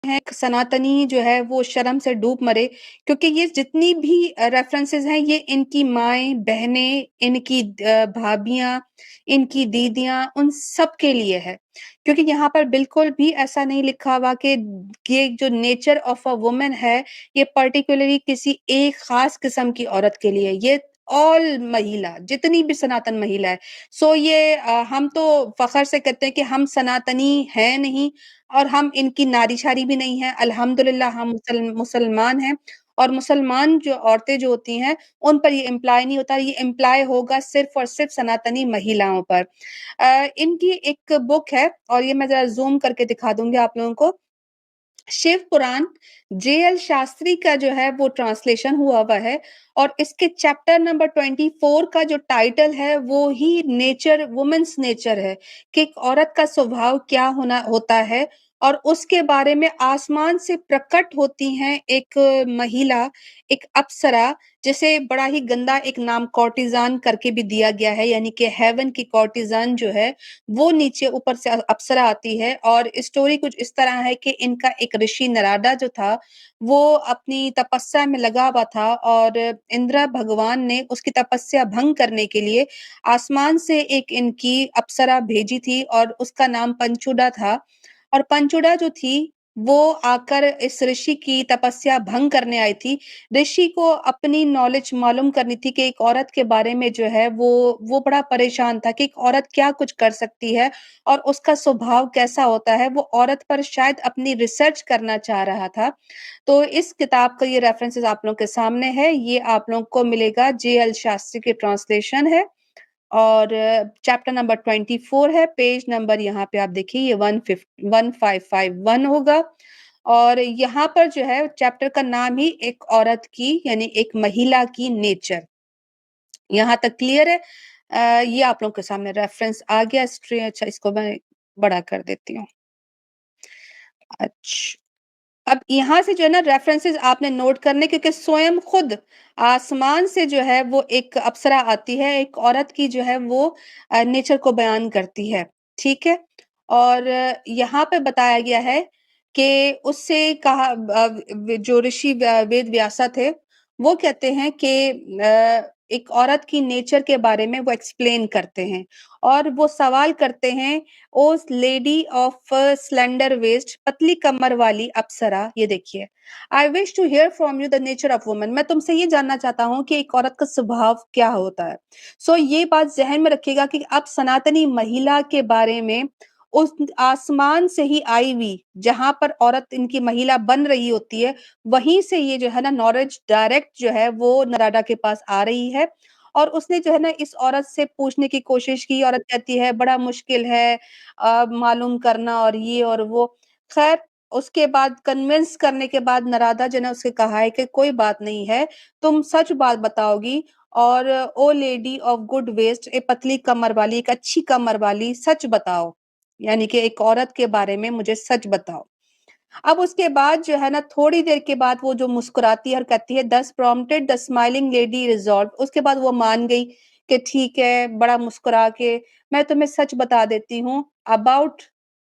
हैं सनातनी जो है वो शर्म से डूब मरे, क्योंकि ये जितनी भी रेफरेंसेस हैं ये इनकी माएँ, बहनें, इनकी भाभियाँ, इनकी दीदियाँ, उन सब के लिए है। क्योंकि यहाँ पर बिल्कुल भी ऐसा नहीं लिखा हुआ कि ये जो नेचर ऑफ अ वुमन है, ये पर्टिकुलरली किसी एक ख़ास किस्म की औरत के लिए, ये ऑल महिला, जितनी भी सनातन महिला है। सो ये हम तो फ़ख्र से कहते हैं कि हम सनातनी हैं नहीं, और हम इनकी नारी-शारी भी नहीं हैं। अल्हम्दुलिल्लाह हम मुसलमान हैं, और मुसलमान जो औरतें जो होती हैं, उन पर ये इम्प्लाई नहीं होता, ये इम्प्लाई होगा सिर्फ़ और सिर्फ़ सनातनी महिलाओं पर। इनकी एक बुक है, और ये मैं ज़रा ज़ूम करके दिखा दूँगी आप लोगों को। शिव पुराण, जे.एल. शास्त्री का जो है वो ट्रांसलेशन हुआ हुआ है, और इसके चैप्टर नंबर 24 का जो टाइटल है वो ही नेचर, वुमेन्स नेचर है, कि एक औरत का स्वभाव क्या होना होता है, और उसके बारे में आसमान से प्रकट होती हैं एक महिला, एक अप्सरा, जिसे बड़ा ही गंदा एक नाम कॉर्टिज़ान करके भी दिया गया है, यानी कि हेवन की कॉर्टिज़ान जो है, वो नीचे ऊपर से अप्सरा आती है। और स्टोरी कुछ इस तरह है कि इनका एक ऋषि नरादा जो था, वो अपनी तपस्या में लगा हुआ था, और इंद्र भगवान ने उसकी तपस्या भंग करने के लिए आसमान से एक इनकी अप्सरा भेजी थी, और उसका नाम पंचुडा था। और पंचुडा जो थी, वो आकर इस ऋषि की तपस्या भंग करने आई थी। ऋषि को अपनी नॉलेज मालूम करनी थी कि एक औरत के बारे में जो है वो बड़ा परेशान था कि एक औरत क्या कुछ कर सकती है, और उसका स्वभाव कैसा होता है। वो औरत पर शायद अपनी रिसर्च करना चाह रहा था। तो इस किताब का ये रेफरेंसेस आप लोगों के सामने है। ये आप लोगों को मिलेगा, जे.एल. शास्त्री की ट्रांसलेशन है, और चैप्टर नंबर 24 है, पेज नंबर यहाँ पे आप देखिए ये 1551 होगा। और यहाँ पर जो है चैप्टर का नाम ही एक औरत की, यानी एक महिला की नेचर। यहाँ तक क्लियर है? ये आप लोगों के सामने रेफरेंस आ गया। अच्छा, इसको मैं बड़ा कर देती हूँ। अब यहाँ से जो है ना रेफरेंसेस आपने नोट करने, क्योंकि स्वयं खुद आसमान से जो है वो एक अप्सरा आती है, एक औरत की जो है वो नेचर को बयान करती है, ठीक है? और यहाँ पे बताया गया है कि उससे कहा जो ऋषि वेद व्यासा थे, वो कहते हैं कि एक औरत की नेचर के बारे में वो एक्सप्लेन करते हैं, और वो सवाल करते हैं, O lady of slender waist, पतली कमर वाली अप्सरा, ये देखिए, I wish to hear from you the nature of woman, मैं तुमसे ये जानना चाहता हूँ कि एक औरत का स्वभाव क्या होता है। सो ये बात जहन में रखिएगा कि आप सनातनी महिला के बारे में उस आसमान से ही आई हुई, जहां पर औरत इनकी महिला बन रही होती है, वहीं से ये जो है ना नॉलेज डायरेक्ट जो है वो नरादा के पास आ रही है। और उसने जो है ना इस औरत से पूछने की कोशिश की, औरत कहती है बड़ा मुश्किल है मालूम करना, और ये और वो। खैर, उसके बाद कन्विंस करने के बाद नरादा जो है उससे कहा है कि कोई बात नहीं है, तुम सच बात बताओगी, और ओ लेडी ऑफ गुड वेस्ट, ए पतली कमर वाली, एक अच्छी कमर वाली, सच बताओ, यानी कि एक औरत के बारे में मुझे सच बताओ। अब उसके बाद जो है ना थोड़ी देर के बाद वो जो मुस्कुराती है और कहती है, दस prompted the smiling lady resolve, उसके बाद वो मान गई कि ठीक है, बड़ा मुस्कुरा के मैं तुम्हें सच बता देती हूँ अबाउट,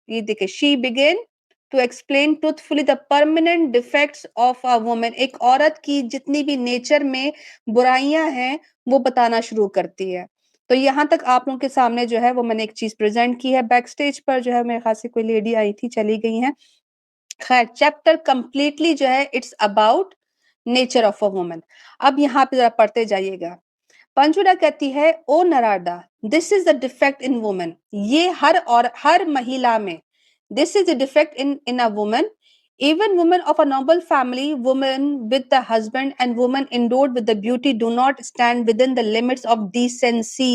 ये देखिए, she began to explain truthfully the permanent defects of a woman, एक औरत की जितनी भी नेचर में बुराइयां हैं वो बताना शुरू करती है। तो यहाँ तक आप लोगों के सामने जो है वो मैंने एक चीज प्रेजेंट की है। बैक स्टेज पर जो है मेरे ख्याल से कोई लेडी आई थी, चली गई हैं। खैर, चैप्टर कंप्लीटली जो है it's about nature of a woman. अब यहाँ पे जरा पढ़ते जाइएगा। पंचुला कहती है, O Narada, this is the defect in woman, ये हर महिला में, this is the defect in a woman, even women of a noble family, women with the husband and women endowed with the beauty do not stand within the limits of decency।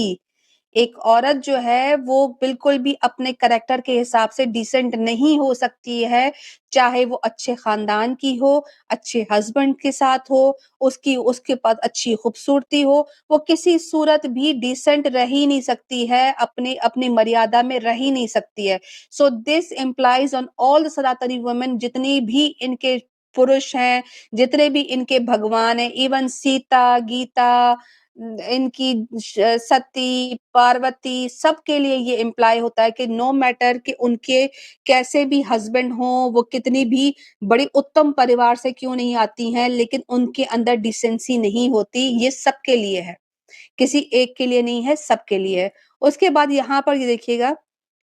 एक औरत जो है वो बिल्कुल भी अपने character के हिसाब से डिसेंट नहीं हो सकती है, चाहे वो अच्छे खानदान की हो, अच्छे हस्बैंड के साथ हो, उसकी उसके पास अच्छी खूबसूरती हो, वो किसी सूरत भी डिसेंट रह ही नहीं सकती है, अपनी अपनी मर्यादा में रह ही नहीं सकती है। So this implies on all the सनातनी वुमेन, जितनी भी इनके पुरुष हैं, जितने भी इनके भगवान हैं, इवन सीता, गीता, इनकी सती, पार्वती सबके लिए ये इम्प्लाई होता है कि नो मैटर कि उनके कैसे भी हस्बैंड हों, वो कितनी भी बड़ी उत्तम परिवार से क्यों नहीं आती हैं, लेकिन उनके अंदर डिसेंसी नहीं होती, ये सबके लिए है। किसी एक के लिए नहीं है, सबके लिए है। उसके बाद यहाँ पर ये देखिएगा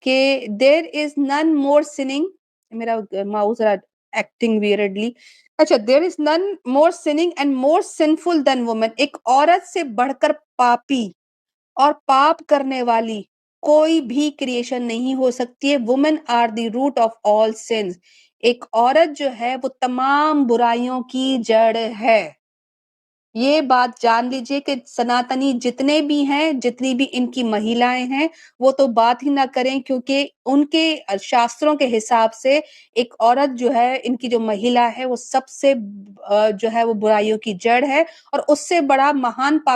कि there is none more sinning, मेरा माउस ज़रा एक्टिंग वियर्डली। अच्छा, there is none more sinning and more sinful than woman. एक औरत से बढ़कर पापी और पाप करने वाली कोई भी क्रिएशन नहीं हो सकती है। Women are the root of all sins. एक औरत जो है वो तमाम बुराइयों की जड़ है। ये बात जान लीजिए कि सनातनी जितने भी हैं, जितनी भी इनकी महिलाएँ हैं, वो तो बात ही ना करें, क्योंकि उनके शास्त्रों के हिसाब से एक औरत जो है, इनकी जो महिला है, वो सबसे जो है वो बुराइयों की जड़ है और उससे बड़ा महान पा